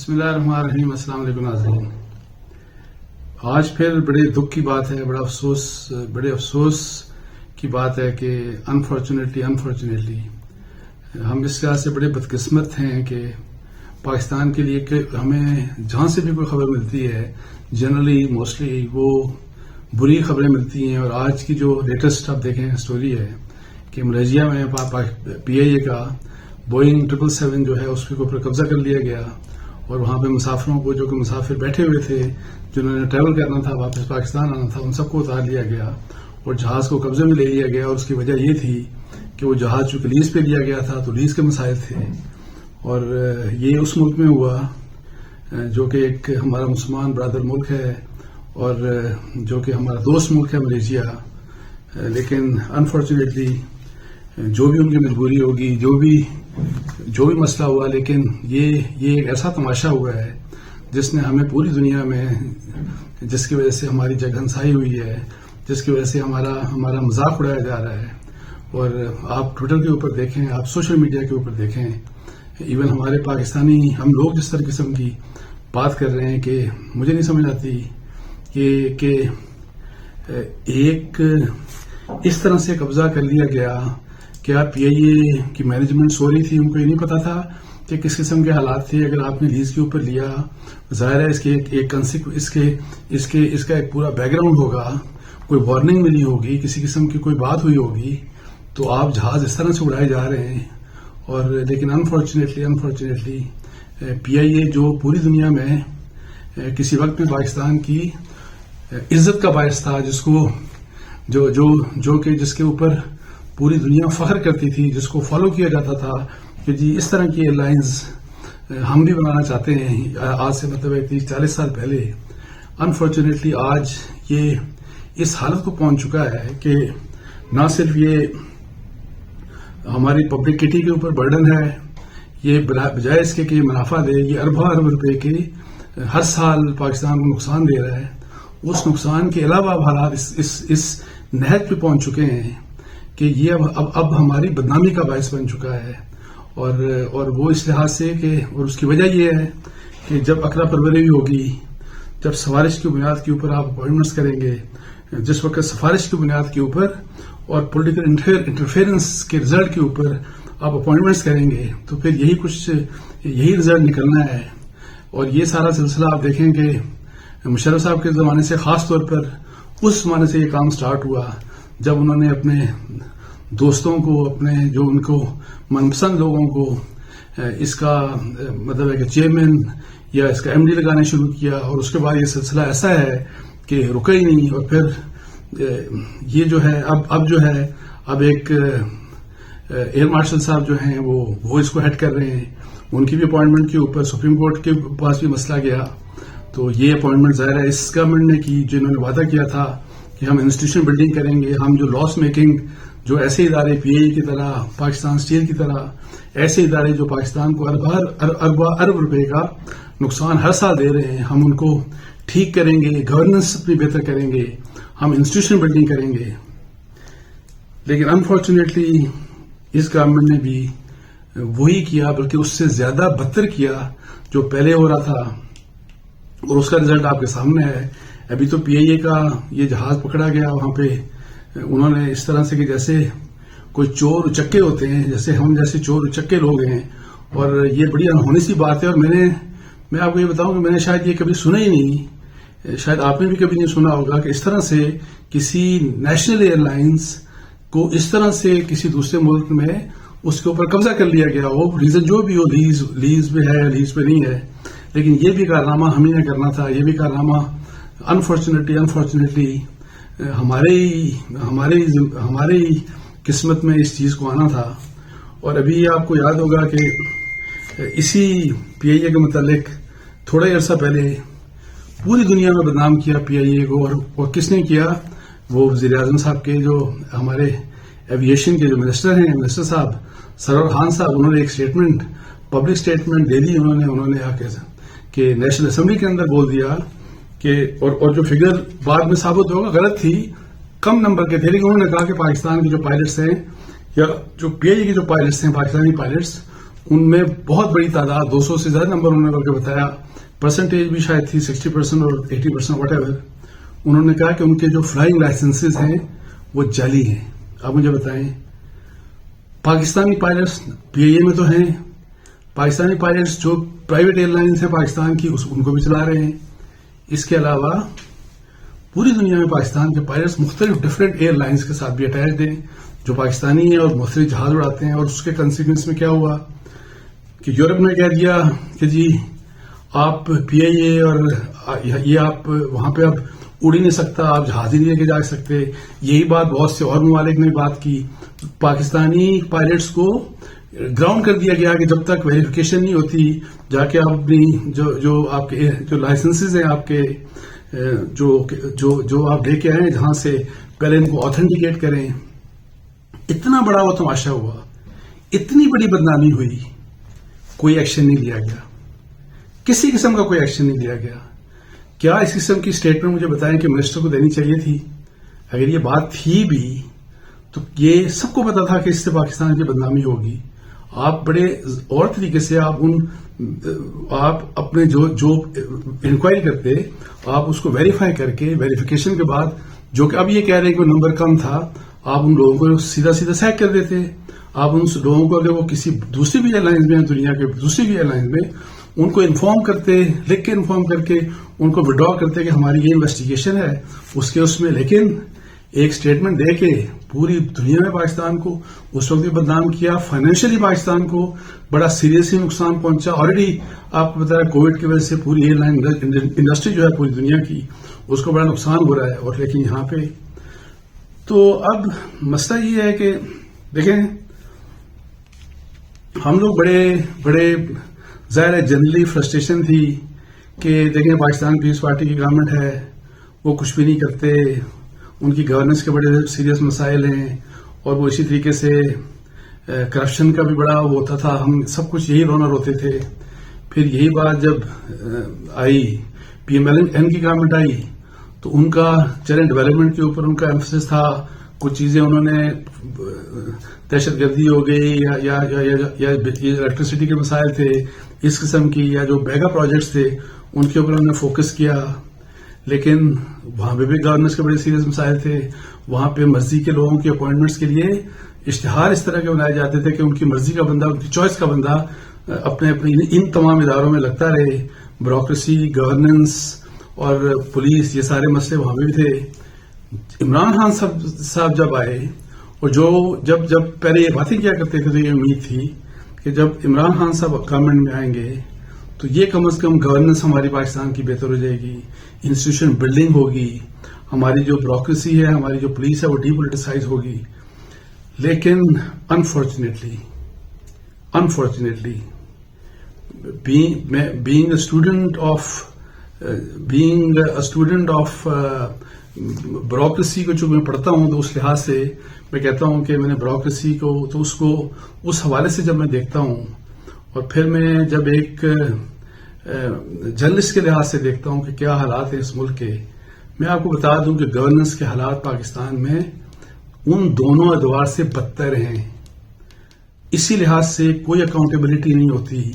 بسم اللہ الرحمن الرحیم. السلام علیکم ناظرین. آج پھر بڑے دکھ کی بات ہے, بڑے افسوس کی بات ہے کہ انفارچونیٹلی ہم اس لحاظ سے بڑے بدقسمت ہیں کہ پاکستان کے لیے کہ ہمیں جہاں سے بھی کوئی خبر ملتی ہے جنرلی موسٹلی وہ بری خبریں ملتی ہیں. اور آج کی جو لیٹسٹ آپ دیکھیں سٹوری ہے کہ ملیشیا میں پی آئی اے کا بوئنگ 777 جو ہے اس کے اوپر قبضہ کر لیا گیا, اور وہاں پہ مسافروں کو جو کہ مسافر بیٹھے ہوئے تھے جنہوں نے ٹریول کرنا تھا, واپس پاکستان آنا تھا, ان سب کو اتار لیا گیا اور جہاز کو قبضے میں لے لیا گیا. اور اس کی وجہ یہ تھی کہ وہ جہاز چونکہ لیز پہ لیا گیا تھا تو لیز کے مسائل تھے, اور یہ اس ملک میں ہوا جو کہ ایک ہمارا مسلمان برادر ملک ہے اور جو کہ ہمارا دوست ملک ہے ملیشیا. لیکن انفارچونیٹلی جو بھی ان کی مجبوری ہوگی, جو بھی مسئلہ ہوا, لیکن یہ ایک ایسا تماشا ہوا ہے جس نے ہمیں پوری دنیا میں, جس کی وجہ سے ہماری جگ ہنسائی ہوئی ہے, جس کی وجہ سے ہمارا مذاق اڑایا جا رہا ہے. اور آپ ٹویٹر کے اوپر دیکھیں, آپ سوشل میڈیا کے اوپر دیکھیں, ایون ہمارے پاکستانی ہم لوگ جس طرح قسم کی بات کر رہے ہیں کہ مجھے نہیں سمجھ آتی کہ ایک اس طرح سے قبضہ کر لیا گیا. کیا پی آئی اے کی مینجمنٹ سو رہی تھی, ان کو یہ نہیں پتا تھا کہ کس قسم کے حالات تھے؟ اگر آپ نے لیز کے اوپر لیا, ظاہر ہے اس کا ایک پورا بیک گراؤنڈ ہوگا, کوئی وارننگ ملی ہوگی, کسی قسم کی کوئی بات ہوئی ہوگی, تو آپ جہاز اس طرح سے اڑائے جا رہے ہیں. اور لیکن انفارچونیٹلی پی آئی اے جو پوری دنیا میں کسی وقت میں پاکستان کی عزت کا باعث تھا, جس کو جس کے اوپر پوری دنیا فخر کرتی تھی, جس کو فالو کیا جاتا تھا کہ جی اس طرح کی ایئر لائنز ہم بھی بنانا چاہتے ہیں, آج سے مطلب 30-40 سال پہلے. انفارچونیٹلی آج یہ اس حالت کو پہنچ چکا ہے کہ نہ صرف یہ ہماری پبلکٹی کے اوپر برڈن ہے, یہ بجائے اس کے کہ یہ منافع دے, یہ ارب روپے کے ہر سال پاکستان کو نقصان دے رہا ہے. اس نقصان کے علاوہ اب حالات اس نہج پہ پہنچ چکے ہیں کہ یہ اب ہماری بدنامی کا باعث بن چکا ہے. اور وہ اس لحاظ سے کہ اور اس کی وجہ یہ ہے کہ جب اقرا پروری ہوگی, جب سفارش کی بنیاد کے اوپر آپ اپوائنٹمنٹس کریں گے, جس وقت سفارش کی بنیاد کے اوپر اور پولیٹیکل انٹرفیئرنس کے رزلٹ کے اوپر آپ اپوائنٹمنٹس کریں گے, تو پھر یہی رزلٹ نکلنا ہے. اور یہ سارا سلسلہ آپ دیکھیں کہ مشرف صاحب کے زمانے سے, خاص طور پر اس زمانے سے یہ کام سٹارٹ ہوا جب انہوں نے اپنے دوستوں کو, اپنے جو ان کو من پسند لوگوں کو اس کا مطلب ہے کہ چیئرمین یا اس کا ایم ڈی لگانا شروع کیا. اور اس کے بعد یہ سلسلہ ایسا ہے کہ رکا ہی نہیں. اور پھر یہ جو ہے اب ایک ایئر مارشل صاحب جو ہیں وہ اس کو ہیڈ کر رہے ہیں. ان کی بھی اپوائنٹمنٹ کے اوپر سپریم کورٹ کے پاس بھی مسئلہ گیا, تو یہ اپوائنٹمنٹ ظاہر ہے اس گورنمنٹ نے کی جنہوں نے وعدہ کیا تھا کہ ہم انسٹیٹیوشن بلڈنگ کریں گے, ہم جو لاس میکنگ جو ایسے ادارے پی آئی اے کی طرح, پاکستان اسٹیل کی طرح ایسے ادارے جو پاکستان کو ارب روپے کا نقصان ہر سال دے رہے ہیں, ہم ان کو ٹھیک کریں گے, گورننس اپنی بہتر کریں گے, ہم انسٹیٹیوشن بلڈنگ کریں گے. لیکن انفارچونیٹلی اس گورنمنٹ نے بھی وہی کیا, بلکہ اس سے زیادہ بدتر کیا جو پہلے ہو رہا تھا. اور اس کا رزلٹ آپ کے سامنے ہے. ابھی تو پی آئی اے کا یہ جہاز پکڑا گیا, وہاں پہ انہوں نے اس طرح سے کہ جیسے کوئی چور اچکے ہوتے ہیں, جیسے ہم جیسے چور اچکے لوگ ہیں, اور یہ بڑی انہونی سی بات ہے. اور میں آپ کو یہ بتاؤں کہ میں نے شاید یہ کبھی سنا ہی نہیں, شاید آپ نے بھی کبھی نہیں سنا ہوگا کہ اس طرح سے کسی نیشنل ایئر لائنز کو اس طرح سے کسی دوسرے ملک میں اس کے اوپر قبضہ کر لیا گیا ہو. ریزن جو بھی ہو, لیز پہ ہے, لیز پہ نہیں ہے, لیکن یہ بھی کارنامہ ہمیں نے کرنا تھا. یہ بھی کارنامہ انفارچونیٹلی ہمارے قسمت میں اس چیز کو آنا تھا. اور ابھی آپ کو یاد ہوگا کہ اسی پی آئی اے کے متعلق تھوڑا ہی عرصہ پہلے پوری دنیا میں بدنام کیا پی آئی اے کو. اور کس نے کیا؟ وہ وزیر اعظم صاحب کے جو ہمارے ایویشن کے جو منسٹر ہیں, منسٹر صاحب سرور خان صاحب, انہوں نے ایک پبلک اسٹیٹمنٹ دے دی. انہوں نے آ کے کہ نیشنل اسمبلی کے اندر بول دیا کہ اور جو فگر بعد میں ثابت ہوگا غلط تھی, کم نمبر کے تھے, لیکن انہوں نے کہا کہ پاکستان کے جو پائلٹس ہیں یا جو پی آئی اے کے جو پائلٹس ہیں, پاکستانی پائلٹس, ان میں بہت بڑی تعداد 200 سے زیادہ نمبر انہوں نے بلکہ بتایا, پرسنٹیج بھی شاید تھی 60% اور 80% واٹ ایور. انہوں نے کہا کہ ان کے جو فلائنگ لائسنسز ہیں وہ جعلی ہیں. آپ مجھے بتائیں, پاکستانی پائلٹس پی آئی اے میں تو ہیں, پاکستانی پائلٹس جو پرائیویٹ ایئر لائنس ہیں پاکستان کی ان کو بھی چلا رہے ہیں. اس کے علاوہ پوری دنیا میں پاکستان کے پائلٹس مختلف ڈفرینٹ ایئر لائنس کے ساتھ بھی اٹیچڈ ہیں جو پاکستانی ہیں اور مختلف جہاز اڑاتے ہیں. اور اس کے کنسیکوینس میں کیا ہوا کہ یورپ نے کہہ دیا کہ جی آپ پی آئی اے اور یہ آپ وہاں پہ اب اڑ ہی نہیں سکتا, آپ جہاز ہی نہیں لے کے جا سکتے. یہی بات بہت سے اور ممالک نے بات کی. پاکستانی پائلٹس کو گراؤنڈ کر دیا گیا کہ جب تک ویریفیکیشن نہیں ہوتی جا کے آپ اپنی جو آپ کے جو لائسنسز ہیں آپ کے جو آپ لے کے آئے ہیں جہاں سے, پہلے ان کو آتھینٹیکیٹ کریں. اتنا بڑا وہ تماشا ہوا, اتنی بڑی بدنامی ہوئی, کوئی ایکشن نہیں لیا گیا, کسی قسم کا کوئی ایکشن نہیں لیا گیا. کیا اس قسم کی اسٹیٹمنٹ مجھے بتائیں کہ منسٹر کو دینی چاہیے تھی؟ اگر یہ بات تھی بھی تو یہ سب کو پتا تھا کہ اس سے پاکستان کی بدنامی ہوگی. آپ بڑے اور طریقے سے آپ اپنے جو انکوائری کرتے آپ اس کو ویریفائی کر کے ویریفیکیشن کے بعد, جو کہ اب یہ کہہ رہے ہیں کہ وہ نمبر کم تھا, آپ ان لوگوں کو سیدھا سیک کر دیتے. آپ ان لوگوں کو اگر وہ کسی دوسری بھی ایئر لائنز میں دنیا کے دوسری بھی ایئر لائنز میں ان کو انفارم کرتے, لکھ کے انفارم کر کے ان کو وڈرا کرتے کہ ہماری یہ انویسٹیگیشن ہے اس میں. لیکن ایک سٹیٹمنٹ دے کے پوری دنیا میں پاکستان کو اس وقت بھی بدنام کیا. فائنینشلی پاکستان کو بڑا سیریسلی نقصان پہنچا. آلریڈی آپ کو بتایا کووڈ کی وجہ سے پوری ایئر لائن انڈسٹری جو ہے پوری دنیا کی اس کو بڑا نقصان ہو رہا ہے. اور لیکن یہاں پہ تو اب مسئلہ یہ ہے کہ دیکھیں ہم لوگ بڑے ظاہر ہے جنرلی فرسٹریشن تھی کہ دیکھیں پاکستان پیپلز پارٹی کی گورنمنٹ ہے, وہ کچھ بھی نہیں کرتے, ان کی گورننس کے بڑے سیریس مسائل ہیں, اور وہ اسی طریقے سے کرپشن کا بھی بڑا وہ ہوتا تھا. ہم سب کچھ یہی رونا روتے تھے. پھر یہی بات جب آئی پی ایم ایل این کی گورنمنٹ آئی تو ان کا چیلنج ڈیولپمنٹ کے اوپر ان کا ایمفسس تھا. کچھ چیزیں انہوں نے دہشت گردی ہو گئی یا الیکٹریسٹی کے مسائل تھے اس قسم کی, یا جو بیگا پروجیکٹس تھے ان کے اوپر انہوں نے فوکس کیا. لیکن وہاں پہ بھی گورننس کے بڑے سیریس مسائل تھے. وہاں پہ مرضی کے لوگوں کی اپوائنٹمنٹس کے لیے اشتہار اس طرح کے بنائے جاتے تھے کہ ان کی مرضی کا بندہ, ان کی چوائس کا بندہ اپنے ان تمام اداروں میں لگتا رہے. بیوروکریسی, گورننس اور پولیس, یہ سارے مسئلے وہاں پہ بھی تھے. عمران خان صاحب جب آئے اور جب پہلے یہ باتیں کیا کرتے تھے تو یہ امید تھی کہ جب عمران خان صاحب گورنمنٹ میں آئیں گے تو یہ کم از کم گورننس ہماری پاکستان کی بہتر ہو جائے گی, انسٹیٹیوشن بلڈنگ ہوگی, ہماری جو بیوروکریسی ہے, ہماری جو پولیس ہے وہ ڈی پولیٹیسائز ہوگی. لیکن unfortunately being a student of bureaucracy کو جو میں پڑھتا ہوں تو اس لحاظ سے میں کہتا ہوں کہ میں نے بیوروکریسی کو تو اس کو اس حوالے سے جب میں دیکھتا ہوں, اور پھر میں جب ایک جرنلسٹ کے لحاظ سے دیکھتا ہوں کہ کیا حالات ہیں اس ملک کے, میں آپ کو بتا دوں کہ گورننس کے حالات پاکستان میں ان دونوں ادوار سے بدتر ہیں. اسی لحاظ سے کوئی اکاؤنٹیبلٹی نہیں ہوتی.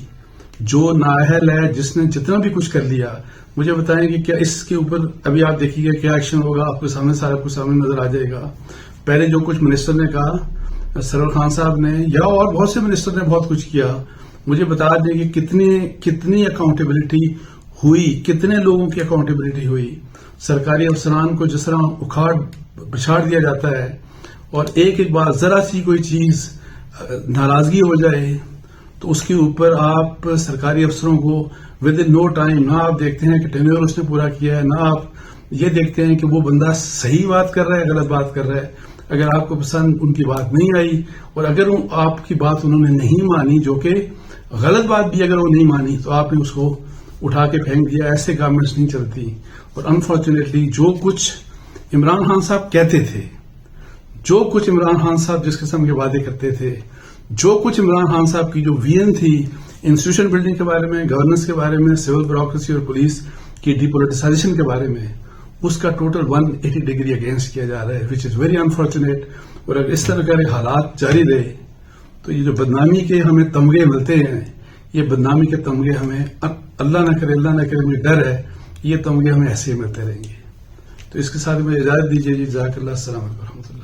جو نااہل ہے جس نے جتنا بھی کچھ کر لیا, مجھے بتائیں کہ کیا اس کے اوپر ابھی آپ دیکھیے گا کیا ایکشن ہوگا, آپ کے سامنے سارا کچھ سامنے نظر آ جائے گا. پہلے جو کچھ منسٹر نے کہا, سرور خان صاحب نے یا اور بہت سے منسٹر نے بہت کچھ کیا, مجھے بتا دیں کہ کتنی اکاؤنٹیبلٹی ہوئی, کتنے لوگوں کی اکاؤنٹیبلٹی ہوئی. سرکاری افسران کو جس طرح اکھاڑ بچھاڑ دیا جاتا ہے, اور ایک بات ذرا سی کوئی چیز ناراضگی ہو جائے تو اس کے اوپر آپ سرکاری افسروں کو ود ان نو ٹائم, نہ آپ دیکھتے ہیں کہ ٹینیور اس نے پورا کیا ہے, نہ آپ یہ دیکھتے ہیں کہ وہ بندہ صحیح بات کر رہا ہے غلط بات کر رہا ہے. اگر آپ کو پسند ان کی بات نہیں آئی اور اگر آپ کی بات انہوں نے نہیں مانی, جو کہ غلط بات بھی اگر وہ نہیں مانی, تو آپ نے اس کو اٹھا کے پھینک دیا. ایسے گورنمنٹس نہیں چلتی. اور انفارچونیٹلی جو کچھ عمران خان صاحب کہتے تھے, جو کچھ عمران خان صاحب جس قسم کے وعدے کرتے تھے, جو کچھ عمران خان صاحب کی جو ویژن تھی انسٹیٹیوشن بلڈنگ کے بارے میں, گورننس کے بارے میں, سول بیوروکریسی اور پولیس کی ڈی پولیٹیسائزیشن کے بارے میں, اس کا ٹوٹل 180 ڈگری اگینسٹ کیا جا رہا ہے, وچ از ویری انفارچونیٹ. اور اگر اس طرح کے حالات جاری رہے تو یہ جو بدنامی کے ہمیں تمغے ملتے ہیں، یہ بدنامی کے تمغے ہمیں اللہ نہ کرے مجھے ڈر ہے یہ تمغے ہمیں ایسے ہی ملتے رہیں گے. تو اس کے ساتھ مجھے اجازت دیجیے جی. جزاک اللہ. السلام علیکم و رحمۃ اللہ.